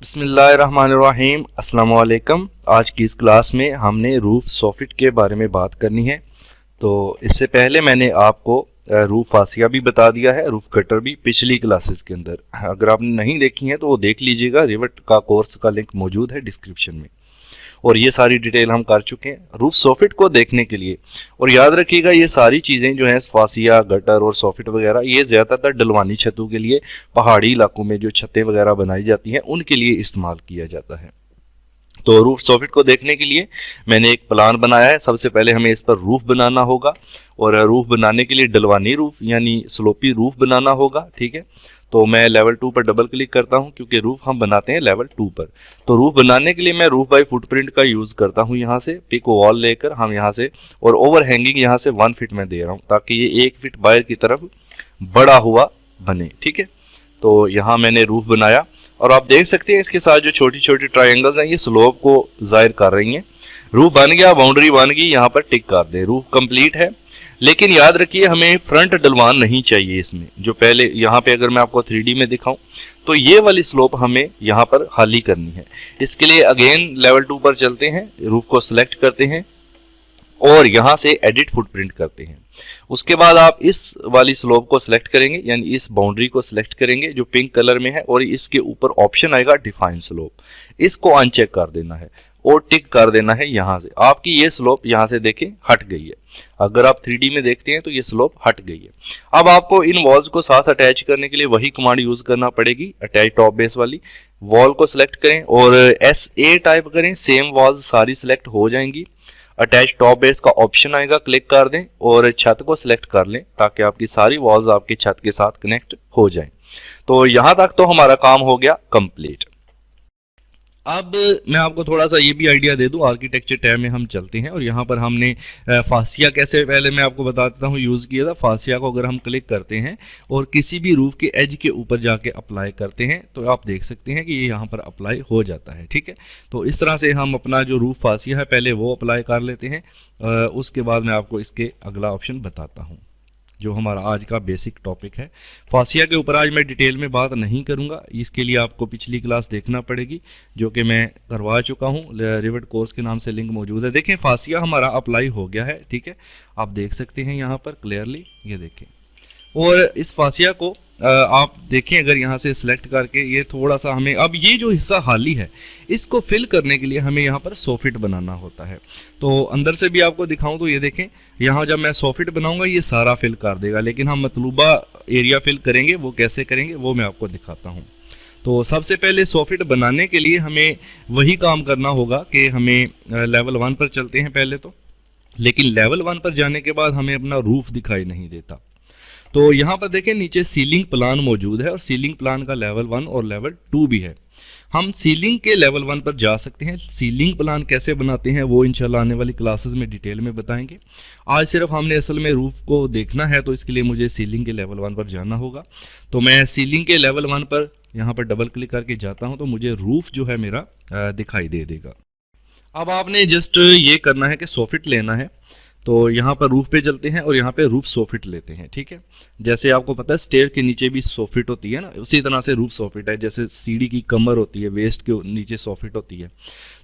बिस्मिल्लाहिर्रहमानिर्रहीम अस्सलाम वालेकुम। आज की इस क्लास में हमने रूफ सॉफिट के बारे में बात करनी है। तो इससे पहले मैंने आपको रूफ फासिया भी बता दिया है, रूफ कटर भी पिछली क्लासेस के अंदर। अगर आपने नहीं देखी है तो वो देख लीजिएगा, रिवेट का कोर्स का लिंक मौजूद है डिस्क्रिप्शन में। और ये सारी डिटेल हम कर चुके हैं रूफ सॉफिट को देखने के लिए। और याद रखिएगा ये सारी चीज़ें जो हैं फासिया, गटर और सॉफिट वगैरह, ये ज़्यादातर डलवानी छतों के लिए, पहाड़ी इलाकों में जो छतें वगैरह बनाई जाती हैं उनके लिए इस्तेमाल किया जाता है। तो रूफ सॉफिट को देखने के लिए मैंने एक प्लान बनाया है। सबसे पहले हमें इस पर रूफ बनाना होगा, और रूफ बनाने के लिए डलवानी रूफ यानी स्लोपी रूफ बनाना होगा। ठीक है, तो मैं लेवल 2 पर डबल क्लिक करता हूं क्योंकि रूफ हम बनाते हैं लेवल 2 पर। तो रूफ बनाने के लिए मैं रूफ बाय फुटप्रिंट का यूज करता हूं। यहाँ से पिक वॉल लेकर हम यहाँ से, और ओवर हैंगिंग यहाँ से 1 फीट में दे रहा हूँ ताकि ये 1 फीट बाहर की तरफ बड़ा हुआ बने। ठीक है, तो यहाँ मैंने रूफ बनाया और आप देख सकते हैं इसके साथ जो छोटी छोटी ट्रायंगल्स हैं ये स्लोप को जाहिर कर रही हैं। रूफ बन गया, बाउंड्री बन गई, यहाँ पर टिक कर दे, रूफ कंप्लीट है। लेकिन याद रखिए हमें फ्रंट डलवान नहीं चाहिए इसमें। जो पहले यहाँ पे अगर मैं आपको 3D में दिखाऊं तो ये वाली स्लोप हमें यहाँ पर खाली करनी है। इसके लिए अगेन लेवल 2 पर चलते हैं, रूफ को सिलेक्ट करते हैं और यहाँ से एडिट फुटप्रिंट करते हैं। उसके बाद आप इस वाली स्लोप को सिलेक्ट करेंगे, यानी इस बाउंड्री को सिलेक्ट करेंगे जो पिंक कलर में है, और इसके ऊपर ऑप्शन आएगा डिफाइन स्लोप, इसको अनचेक कर देना है और टिक कर देना है। यहाँ से आपकी ये स्लोप यहाँ से देखें हट गई है। अगर आप 3D में देखते हैं तो ये स्लोप हट गई है। अब आपको इन वॉल्स को साथ अटैच करने के लिए वही कमांड यूज करना पड़ेगी, अटैच टॉप बेस वाली। वॉल को सिलेक्ट करें और SA टाइप करें, सेम वॉल्स सारी सिलेक्ट हो जाएंगी। अटैच टॉप बेस का ऑप्शन आएगा, क्लिक कर दें और छत को सिलेक्ट कर लें ताकि आपकी सारी वॉल्स आपकी छत के साथ कनेक्ट हो जाएं। तो यहां तक तो हमारा काम हो गया कंप्लीट। अब मैं आपको थोड़ा सा ये भी आइडिया दे दूं, आर्किटेक्चर टैब में हम चलते हैं और यहाँ पर हमने फासिया कैसे, पहले मैं आपको बता देता हूँ, यूज़ किया था। फासिया को अगर हम क्लिक करते हैं और किसी भी रूफ के एज के ऊपर जाके अप्लाई करते हैं तो आप देख सकते हैं कि ये यहाँ पर अप्लाई हो जाता है। ठीक है, तो इस तरह से हम अपना जो रूफ फासिया है पहले वो अप्लाई कर लेते हैं। उसके बाद मैं आपको इसके अगला ऑप्शन बताता हूँ जो हमारा आज का बेसिक टॉपिक है। फासिया के ऊपर आज मैं डिटेल में बात नहीं करूंगा, इसके लिए आपको पिछली क्लास देखना पड़ेगी जो कि मैं करवा चुका हूं, रिवेट कोर्स के नाम से लिंक मौजूद है। देखें फासिया हमारा अप्लाई हो गया है। ठीक है, आप देख सकते हैं यहाँ पर क्लियरली, ये देखें। और इस फासिया को आप देखें अगर यहाँ से सिलेक्ट करके, ये थोड़ा सा हमें, अब ये जो हिस्सा खाली है इसको फिल करने के लिए हमें यहाँ पर सॉफिट बनाना होता है। तो अंदर से भी आपको दिखाऊं तो ये देखें, यहाँ जब मैं सॉफिट बनाऊंगा ये सारा फिल कर देगा, लेकिन हम मतलूबा एरिया फिल करेंगे, वो कैसे करेंगे वो मैं आपको दिखाता हूँ। तो सबसे पहले सॉफिट बनाने के लिए हमें वही काम करना होगा कि हमें लेवल 1 पर चलते हैं पहले तो, लेकिन लेवल 1 पर जाने के बाद हमें अपना रूफ दिखाई नहीं देता। तो यहाँ पर देखें नीचे सीलिंग प्लान मौजूद है और सीलिंग प्लान का लेवल 1 और लेवल 2 भी है। हम सीलिंग के लेवल 1 पर जा सकते हैं। सीलिंग प्लान कैसे बनाते हैं वो इंशाल्लाह आने वाली क्लासेस में डिटेल में बताएंगे। आज सिर्फ हमने असल में रूफ को देखना है, तो इसके लिए मुझे सीलिंग के लेवल 1 पर जाना होगा। तो मैं सीलिंग के लेवल 1 पर यहाँ पर डबल क्लिक करके जाता हूँ तो मुझे रूफ जो है मेरा दिखाई दे देगा। अब आपने जस्ट ये करना है कि सॉफिट लेना है, तो यहाँ पर रूफ पे चलते हैं और यहाँ पे रूफ सॉफिट लेते हैं। ठीक है, जैसे आपको पता है स्टेयर के नीचे भी सॉफिट होती है ना, उसी तरह से रूफ सॉफिट है। जैसे सीढ़ी की कमर होती है, वेस्ट के नीचे सॉफिट होती है।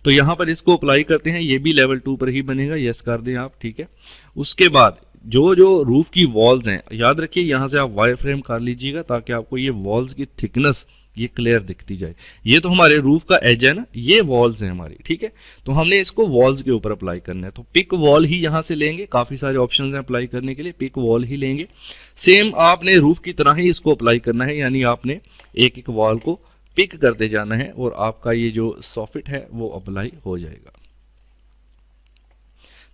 तो यहाँ पर इसको अप्लाई करते हैं, ये भी लेवल 2 पर ही बनेगा, यस कर दें आप। ठीक है, उसके बाद जो जो रूफ की वॉल्स हैं, याद रखिए यहाँ से आप वायर फ्रेम कर लीजिएगा ताकि आपको ये वॉल्स की थिकनेस ये क्लियर दिखती जाए। ये तो हमारे रूफ का एज है ना, ये वॉल्स हैं हमारी। ठीक है, तो हमने इसको वॉल्स के ऊपर अप्लाई करना है, तो पिक वॉल ही यहाँ से लेंगे। काफी सारे ऑप्शंस हैं अप्लाई करने के लिए, पिक वॉल ही लेंगे। सेम आपने रूफ की तरह ही इसको अप्लाई करना है, यानी आपने एक एक वॉल को पिक करते जाना है और आपका ये जो सॉफिट है वो अप्लाई हो जाएगा।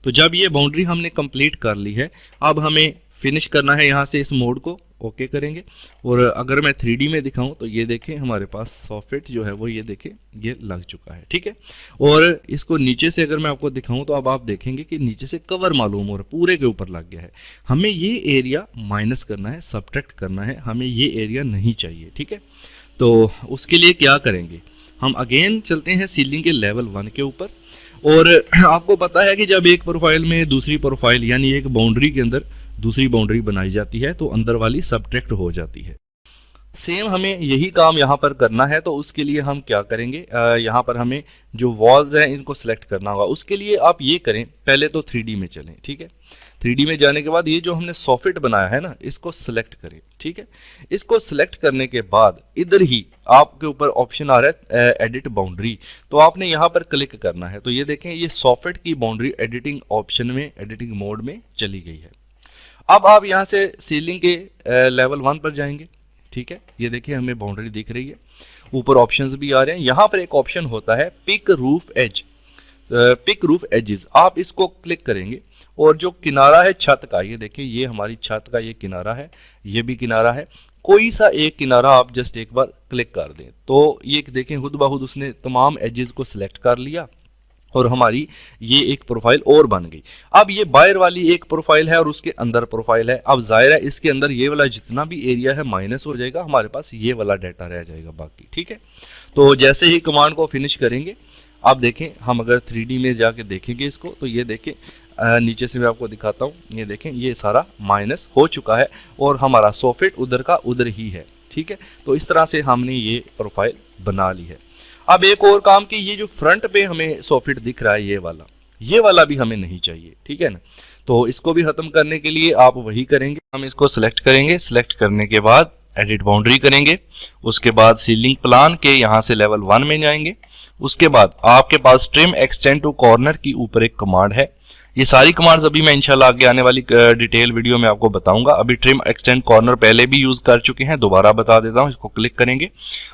तो जब ये बाउंड्री हमने कंप्लीट कर ली है, अब हमें फिनिश करना है यहाँ से इस मोड को ओके करेंगे। और अगर मैं 3D में दिखाऊं तो ये देखें हमारे पास सॉफिट जो है वो ये देखें ये लग चुका है। ठीक है, और इसको नीचे से अगर मैं आपको दिखाऊं तो अब आप देखेंगे कि नीचे से कवर मालूम हो रहा है, पूरे के ऊपर लग गया है। हमें ये एरिया माइनस करना है, सबट्रैक्ट करना है, हमें ये एरिया नहीं चाहिए। ठीक है, तो उसके लिए क्या करेंगे, हम अगेन चलते हैं सीलिंग के लेवल 1 के ऊपर। और आपको पता है कि जब एक प्रोफाइल में दूसरी प्रोफाइल यानी एक बाउंड्री के अंदर दूसरी बाउंड्री बनाई जाती है तो अंदर वाली सबट्रैक्ट हो जाती है। सेम हमें यही काम यहाँ पर करना है। तो उसके लिए हम क्या करेंगे, यहाँ पर हमें जो वॉल्स हैं इनको सिलेक्ट करना होगा। उसके लिए आप ये करें, पहले तो 3D में चलें, ठीक है। 3D में जाने के बाद ये जो हमने सॉफिट बनाया है ना, इसको सिलेक्ट करें, ठीक है। इसको सिलेक्ट करने के बाद इधर ही आपके ऊपर ऑप्शन आ रहा है एडिट बाउंड्री, तो आपने यहाँ पर क्लिक करना है। तो ये देखें, ये सॉफिट की बाउंड्री एडिटिंग ऑप्शन में, एडिटिंग मोड में चली गई है। अब आप यहाँ से सीलिंग के लेवल 1 पर जाएंगे, ठीक है। ये देखिए हमें बाउंड्री दिख रही है, ऊपर ऑप्शंस भी आ रहे हैं। यहाँ पर एक ऑप्शन होता है pick roof edge, pick roof edges, आप इसको क्लिक करेंगे और जो किनारा है छत का, ये देखिए ये हमारी छत का ये किनारा है, ये भी किनारा है, कोई सा एक किनारा आप जस्ट एक बार क्लिक कर दें तो ये देखें खुद ब खुद उसने तमाम एजेस को सिलेक्ट कर लिया और हमारी ये एक प्रोफाइल और बन गई। अब ये बाहर वाली एक प्रोफाइल है और उसके अंदर प्रोफाइल है। अब जाहिर है इसके अंदर ये वाला जितना भी एरिया है माइनस हो जाएगा, हमारे पास ये वाला डाटा रह जाएगा बाकी, ठीक है। तो जैसे ही कमांड को फिनिश करेंगे, आप देखें हम अगर 3D में जाके देखेंगे इसको, तो ये देखें नीचे से मैं आपको दिखाता हूँ, ये देखें ये सारा माइनस हो चुका है और हमारा सॉफिट उधर का उधर ही है, ठीक है। तो इस तरह से हमने ये प्रोफाइल बना ली है। अब एक और काम कि ये जो फ्रंट पे हमें सॉफिट दिख रहा है ये वाला भी हमें नहीं चाहिए, ठीक है ना। तो इसको भी खत्म करने के लिए आप वही करेंगे, हम इसको सिलेक्ट करेंगे, सिलेक्ट करने के बाद एडिट बाउंड्री करेंगे, उसके बाद सीलिंग प्लान के यहाँ से लेवल 1 में जाएंगे। उसके बाद आपके पास ट्रिम एक्सटेंड टू कॉर्नर की ऊपर एक कमांड है। ये सारी कमांड्स अभी मैं इंशाल्लाह आगे आने वाली डिटेल वीडियो में आपको बताऊंगा। अभी ट्रिम एक्सटेंड कॉर्नर पहले भी यूज कर चुके हैं, दोबारा बता देता हूं। इसको क्लिक करेंगे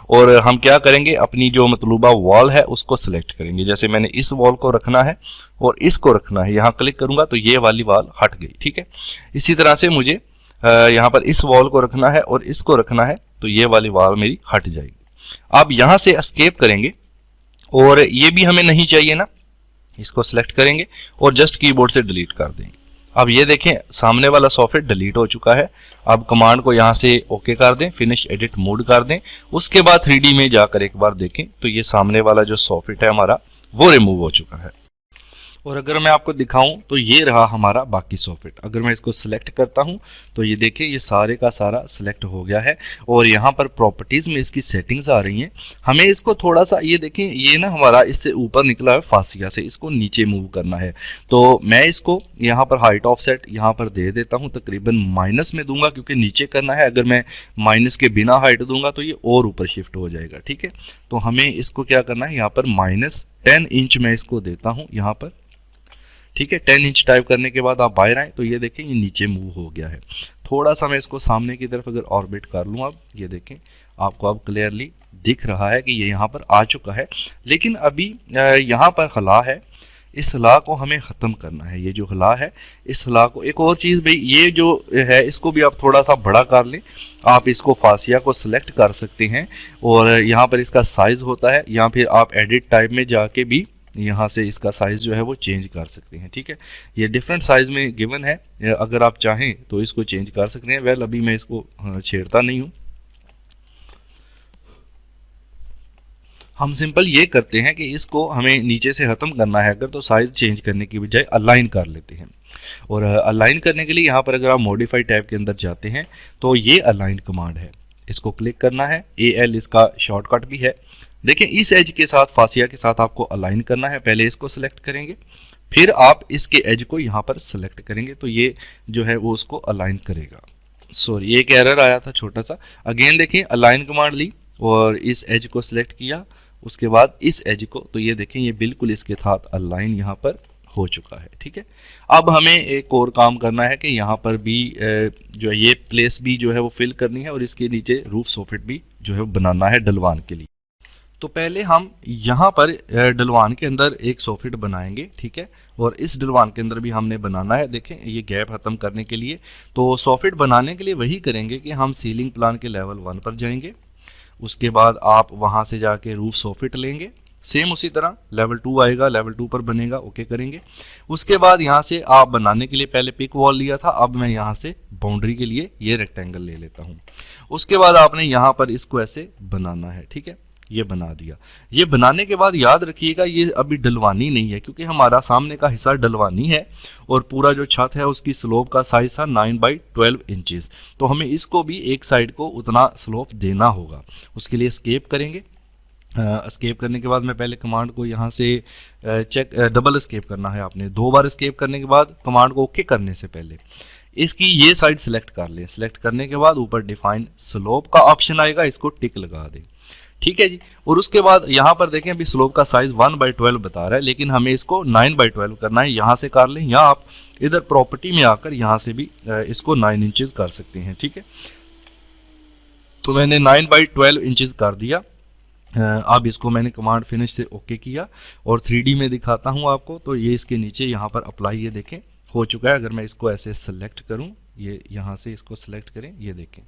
और हम क्या करेंगे, अपनी जो मतलूबा वॉल है उसको सिलेक्ट करेंगे। जैसे मैंने इस वॉल को रखना है और इसको रखना है, यहाँ क्लिक करूंगा तो ये वाली वॉल हट गई, ठीक है। इसी तरह से मुझे यहाँ पर इस वॉल को रखना है और इसको रखना है, तो ये वाली वॉल मेरी हट जाएगी। अब यहाँ से एस्केप करेंगे और ये भी हमें नहीं चाहिए ना, इसको सिलेक्ट करेंगे और जस्ट कीबोर्ड से डिलीट कर देंगे। अब ये देखें सामने वाला सॉफ्टवेयर डिलीट हो चुका है। अब कमांड को यहाँ से ओके कर दें, फिनिश एडिट मोड कर दें। उसके बाद 3D में जाकर एक बार देखें तो ये सामने वाला जो सॉफ्टवेयर है हमारा वो रिमूव हो चुका है। और अगर मैं आपको दिखाऊं तो ये रहा हमारा बाकी सॉफ्टवेयर। अगर मैं इसको सिलेक्ट करता हूं तो ये देखिए ये सारे का सारा सिलेक्ट हो गया है और यहाँ पर प्रॉपर्टीज में इसकी सेटिंग्स आ रही हैं। हमें इसको थोड़ा सा, ये देखें ये ना हमारा इससे ऊपर निकला है फासिया से, इसको नीचे मूव करना है। तो मैं इसको यहाँ पर हाइट ऑफसेट यहाँ पर दे देता हूँ, तकरीबन माइनस में दूंगा क्योंकि नीचे करना है। अगर मैं माइनस के बिना हाइट दूंगा तो ये और ऊपर शिफ्ट हो जाएगा, ठीक है। तो हमें इसको क्या करना है, यहाँ पर -10 इंच मैं इसको देता हूँ यहाँ पर, ठीक है। 10 इंच टाइप करने के बाद आप बाहर आए तो ये देखें ये नीचे मूव हो गया है। थोड़ा सा मैं इसको सामने की तरफ अगर ऑर्बिट कर लूँ, अब ये देखें आपको अब क्लियरली दिख रहा है कि ये यहाँ पर आ चुका है। लेकिन अभी यहाँ पर खला है, इस खला को हमें ख़त्म करना है। ये जो खला है इस खला को, एक और चीज़ भाई ये जो है इसको भी आप थोड़ा सा बड़ा कर लें। आप इसको फासिया को सिलेक्ट कर सकते हैं और यहाँ पर इसका साइज़ होता है, या फिर आप एडिट टाइप में जाके भी यहाँ से इसका साइज जो है वो चेंज कर सकते हैं, ठीक है। ये डिफरेंट साइज में गिवन है, अगर आप चाहें तो इसको चेंज कर सकते हैं। वेल अभी मैं इसको छेड़ता नहीं हूँ। हम सिंपल ये करते हैं कि इसको हमें नीचे से खत्म करना है अगर, तो साइज चेंज करने की बजाय अलाइन कर लेते हैं। और अलाइन करने के लिए यहाँ पर अगर आप मॉडिफाई टैब के अंदर जाते हैं तो ये अलाइन कमांड है, इसको क्लिक करना है। AL इसका शॉर्टकट भी है। देखिए इस एज के साथ, फासिया के साथ आपको अलाइन करना है। पहले इसको सिलेक्ट करेंगे, फिर आप इसके एज को यहाँ पर सिलेक्ट करेंगे तो ये जो है वो उसको अलाइन करेगा। सॉरी एक एरर आया था छोटा सा। अगेन देखिए अलाइन कमांड ली और इस एज को सिलेक्ट किया, उसके बाद इस एज को, तो ये देखें ये बिल्कुल इसके साथ अलाइन यहाँ पर हो चुका है, ठीक है। अब हमें एक और काम करना है कि यहाँ पर भी जो है ये प्लेस भी जो है वो फिल करनी है और इसके नीचे रूफ सॉफिट भी जो है वो बनाना है डलवान के लिए। तो पहले हम यहाँ पर डलवान के अंदर एक सॉफिट बनाएंगे, ठीक है। और इस डलवान के अंदर भी हमने बनाना है। देखें ये गैप खत्म करने के लिए, तो सॉफिट बनाने के लिए वही करेंगे कि हम सीलिंग प्लान के लेवल 1 पर जाएंगे। उसके बाद आप वहाँ से जाके रूफ सॉफिट लेंगे, सेम उसी तरह लेवल 2 आएगा, लेवल 2 पर बनेगा, ओके करेंगे। उसके बाद यहाँ से आप बनाने के लिए पहले पिक वॉल लिया था, अब मैं यहाँ से बाउंड्री के लिए ये रेक्टेंगल ले लेता हूँ। उसके बाद आपने यहाँ पर इसको ऐसे बनाना है, ठीक है। ये बना दिया। ये बनाने के बाद याद रखिएगा ये अभी डलवानी नहीं है, क्योंकि हमारा सामने का हिस्सा डलवानी है और पूरा जो छत है उसकी स्लोप का साइज था 9/12 इंचेस। तो हमें इसको भी एक साइड को उतना स्लोप देना होगा। उसके लिए एस्केप करेंगे। एस्केप करने के बाद मैं पहले कमांड को यहाँ से डबल एस्केप करना है आपने। 2 बार एस्केप करने के बाद कमांड को ओके करने से पहले इसकी ये साइड सिलेक्ट कर लें। सिलेक्ट करने के बाद ऊपर डिफाइन स्लोप का ऑप्शन आएगा, इसको टिक लगा दें। ठीक है जी। और उसके बाद यहाँ पर देखें अभी स्लोप का साइज 1/12 बता रहा है, लेकिन हमें इसको 9/12 करना है। यहाँ से कर लें, या आप इधर प्रॉपर्टी में आकर यहाँ से भी इसको 9 इंचेस कर सकते हैं। ठीक है, तो मैंने 9/12 इंचेस कर दिया। अब इसको मैंने कमांड फिनिश से ओके किया और 3D में दिखाता हूँ आपको। तो ये इसके नीचे यहाँ पर अप्लाई, ये देखें हो चुका है। अगर मैं इसको ऐसे सेलेक्ट करूं, ये यहाँ से इसको सेलेक्ट करें, ये देखें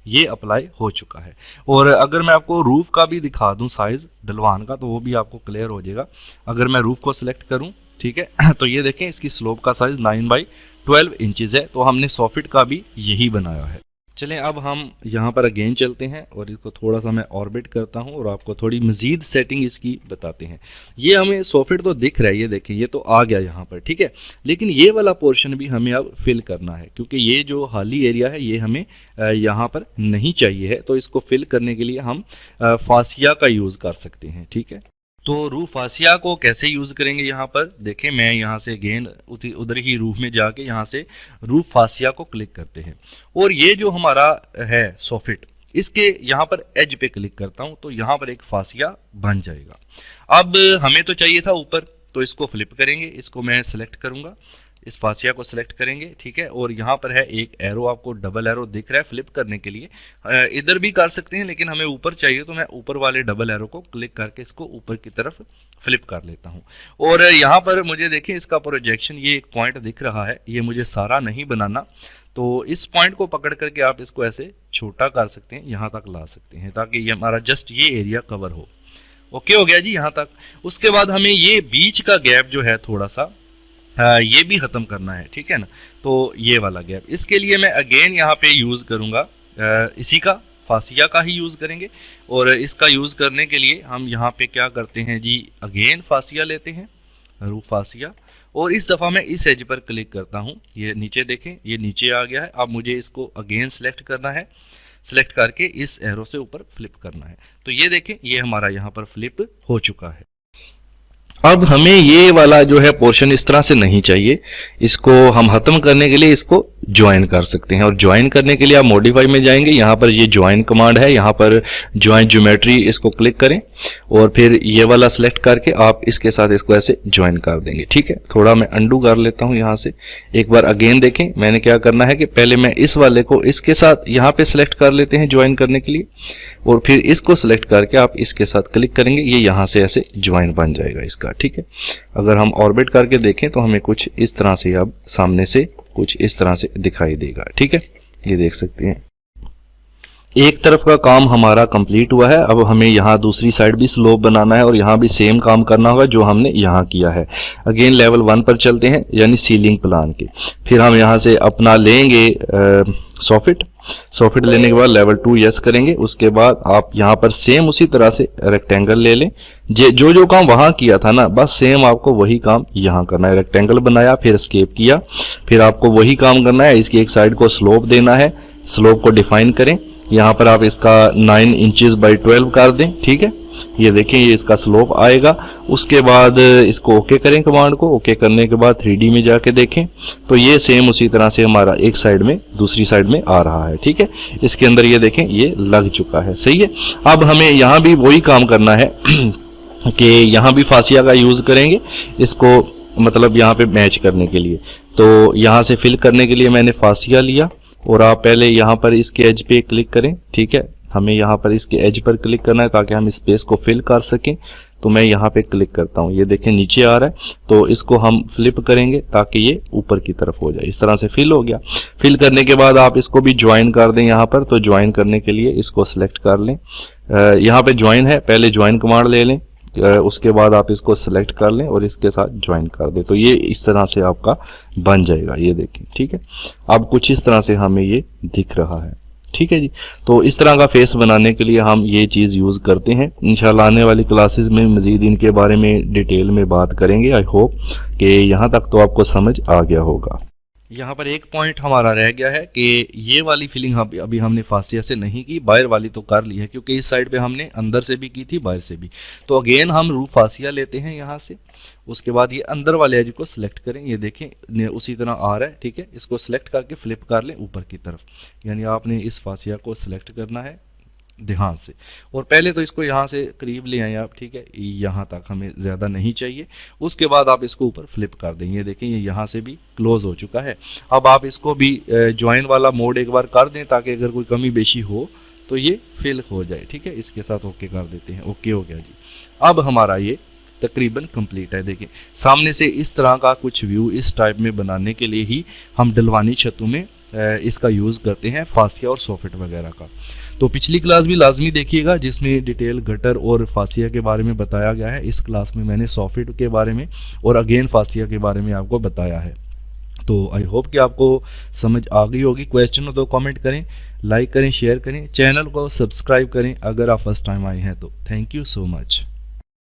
ये अप्लाई हो चुका है। और अगर मैं आपको रूफ का भी दिखा दूं साइज डलवान का, तो वो भी आपको क्लियर हो जाएगा। अगर मैं रूफ को सिलेक्ट करूं, ठीक है, तो ये देखें इसकी स्लोप का साइज 9/12 इंचेस है। तो हमने सॉफिट का भी यही बनाया है। चलें अब हम यहाँ पर अगेन चलते हैं और इसको थोड़ा सा मैं ऑर्बिट करता हूँ और आपको थोड़ी मजीद सेटिंग इसकी बताते हैं। ये हमें सॉफिट तो दिख रहा है, ये देखें ये तो आ गया यहाँ पर, ठीक है, लेकिन ये वाला पोर्शन भी हमें अब फिल करना है, क्योंकि ये जो खाली एरिया है ये हमें यहाँ पर नहीं चाहिए है। तो इसको फिल करने के लिए हम फासिया का यूज़ कर सकते हैं। ठीक है, तो रूफ फासिया को कैसे यूज करेंगे, यहाँ पर देखें मैं यहाँ से अगेन उधर ही रूफ में जाके यहाँ से रूफ फासिया को क्लिक करते हैं और ये जो हमारा है सॉफिट, इसके यहाँ पर एज पे क्लिक करता हूँ तो यहाँ पर एक फासिया बन जाएगा। अब हमें तो चाहिए था ऊपर, तो इसको फ्लिप करेंगे, इसको मैं सेलेक्ट करूंगा, इस फासिया को सिलेक्ट करेंगे। ठीक है, और यहाँ पर है एक एरो, आपको डबल एरो दिख रहा है फ्लिप करने के लिए। इधर भी कर सकते हैं, लेकिन हमें ऊपर चाहिए तो मैं ऊपर वाले डबल एरो को क्लिक करके इसको ऊपर की तरफ फ्लिप कर लेता हूँ। और यहाँ पर मुझे देखें इसका प्रोजेक्शन, ये एक पॉइंट दिख रहा है, ये मुझे सारा नहीं बनाना, तो इस पॉइंट को पकड़ करके आप इसको ऐसे छोटा कर सकते हैं, यहाँ तक ला सकते हैं, ताकि ये हमारा जस्ट ये एरिया कवर हो। ओके हो गया जी यहाँ तक। उसके बाद हमें ये बीच का गैप जो है थोड़ा सा ये भी खत्म करना है। ठीक है ना, तो ये वाला गैप, इसके लिए मैं अगेन यहाँ पे यूज करूंगा इसी का, फासिया का ही यूज करेंगे। और इसका यूज करने के लिए हम यहाँ पे क्या करते हैं जी, अगेन फासिया लेते हैं, रूफ फासिया, और इस दफा मैं इस एज पर क्लिक करता हूँ। ये नीचे देखें, ये नीचे आ गया है। अब मुझे इसको अगेन सेलेक्ट करना है, सेलेक्ट करके इस एरो से ऊपर फ्लिप करना है। तो ये देखें ये हमारा यहाँ पर फ्लिप हो चुका है। अब हमें ये वाला जो है पोर्शन इस तरह से नहीं चाहिए, इसको हम खत्म करने के लिए इसको ज्वाइन कर सकते हैं। और ज्वाइन करने के लिए आप मॉडिफाई में जाएंगे, यहाँ पर ये ज्वाइन कमांड है, यहाँ पर ज्वाइन ज्योमेट्री इसको क्लिक करें और फिर ये वाला सिलेक्ट करके आप इसके साथ इसको ऐसे ज्वाइन कर देंगे। ठीक है, थोड़ा मैं अंडू कर लेता हूँ यहाँ से। एक बार अगेन देखें मैंने क्या करना है कि पहले मैं इस वाले को इसके साथ यहाँ पे सिलेक्ट कर लेते हैं ज्वाइन करने के लिए, और फिर इसको सिलेक्ट करके आप इसके साथ क्लिक करेंगे, ये यहाँ से ऐसे ज्वाइन बन जाएगा इसका। ठीक है, अगर हम ऑर्बिट करके देखें तो हमें कुछ इस तरह से अब सामने से कुछ इस तरह से दिखाई देगा। ठीक है, ये देख सकते हैं एक तरफ का काम हमारा कंप्लीट हुआ है। अब हमें यहाँ दूसरी साइड भी स्लोप बनाना है और यहाँ भी सेम काम करना होगा जो हमने यहाँ किया है। अगेन लेवल 1 पर चलते हैं, यानी सीलिंग प्लान के। फिर हम यहाँ से अपना लेंगे सॉफिट। सॉफिट लेने के बाद लेवल 2 यस करेंगे। उसके बाद आप यहाँ पर सेम उसी तरह से रेक्टेंगल ले लें, जो जो काम वहां किया था ना, बस सेम आपको वही काम यहाँ करना है। रेक्टेंगल बनाया, फिर एस्केप किया, फिर आपको वही काम करना है। इसकी एक साइड को स्लोप देना है, स्लोप को डिफाइन करें। यहाँ पर आप इसका 9 इंचेस बाई 12 कर दें। ठीक है, ये देखें ये इसका स्लोप आएगा। उसके बाद इसको ओके करें, कमांड को ओके करने के बाद 3D में जाके देखें तो ये सेम उसी तरह से हमारा एक साइड में दूसरी साइड में आ रहा है। ठीक है, इसके अंदर ये देखें ये लग चुका है। सही है, अब हमें यहाँ भी वही काम करना है कि यहाँ भी फासिया का यूज करेंगे इसको, मतलब यहाँ पे मैच करने के लिए। तो यहाँ से फिल करने के लिए मैंने फासिया लिया और आप पहले यहाँ पर इसके एज पे क्लिक करें। ठीक है, हमें यहाँ पर इसके एज पर क्लिक करना है ताकि हम स्पेस को फिल कर सकें। तो मैं यहाँ पे क्लिक करता हूँ, ये देखें नीचे आ रहा है, तो इसको हम फ्लिप करेंगे ताकि ये ऊपर की तरफ हो जाए। इस तरह से फिल हो गया। फिल करने के बाद आप इसको भी ज्वाइन कर दें यहाँ पर। तो ज्वाइन करने के लिए इसको सिलेक्ट कर लें, यहाँ पे ज्वाइन है, पहले ज्वाइन कमांड ले लें, उसके बाद आप इसको सिलेक्ट कर लें और इसके साथ ज्वाइन कर दें। तो ये इस तरह से आपका बन जाएगा, ये देखें। ठीक है, अब कुछ इस तरह से हमें ये दिख रहा है। ठीक है जी। तो इस तरह का फेस बनाने के लिए हम ये चीज़ यूज़ करते हैं। इंशाल्लाह आने वाली क्लासेस में मज़ीद इनके बारे में डिटेल में बात करेंगे। आई होप कि यहाँ तक तो आपको समझ आ गया होगा। यहाँ पर एक पॉइंट हमारा रह गया है कि ये वाली फिलिंग अभी हमने फासिया से नहीं की, बाहर वाली तो कर ली है, क्योंकि इस साइड पे हमने अंदर से भी की थी, बाहर से भी। तो अगेन हम रूफ फासिया लेते हैं यहाँ से। उसके बाद ये अंदर वाले एज को सिलेक्ट करें, ये देखें उसी तरह आ रहा है, ठीक है। इसको सिलेक्ट करके फ्लिप कर लें ऊपर की तरफ, यानी आपने इस फासिया को सिलेक्ट करना है ध्यान से। और पहले तो इसको यहाँ से करीब ले आए आप, ठीक है, यहाँ तक हमें ज़्यादा नहीं चाहिए। उसके बाद आप इसको ऊपर फ्लिप कर दें, ये देखें ये यहाँ से भी क्लोज हो चुका है। अब आप इसको भी ज्वाइन वाला मोड एक बार कर दें, ताकि अगर कोई कमी बेशी हो तो ये फिल हो जाए, ठीक है। इसके साथ ओके कर देते हैं, ओके हो गया जी। अब हमारा ये तकरीबन कंप्लीट है। देखिए सामने से इस तरह का कुछ व्यू इस टाइप में बनाने के लिए ही हम डलवानी छतों में इसका यूज़ करते हैं, फासिया और सॉफिट वगैरह का। तो पिछली क्लास भी लाजमी देखिएगा, जिसमें डिटेल गटर और फासिया के बारे में बताया गया है। इस क्लास में मैंने सॉफिट के बारे में और अगेन फासिया के बारे में आपको बताया है। तो आई होप कि आपको समझ आ गई होगी। क्वेश्चन हो तो कमेंट करें, लाइक करें, शेयर करें, चैनल को सब्सक्राइब करें अगर आप फर्स्ट टाइम आए हैं तो। Thank you so much.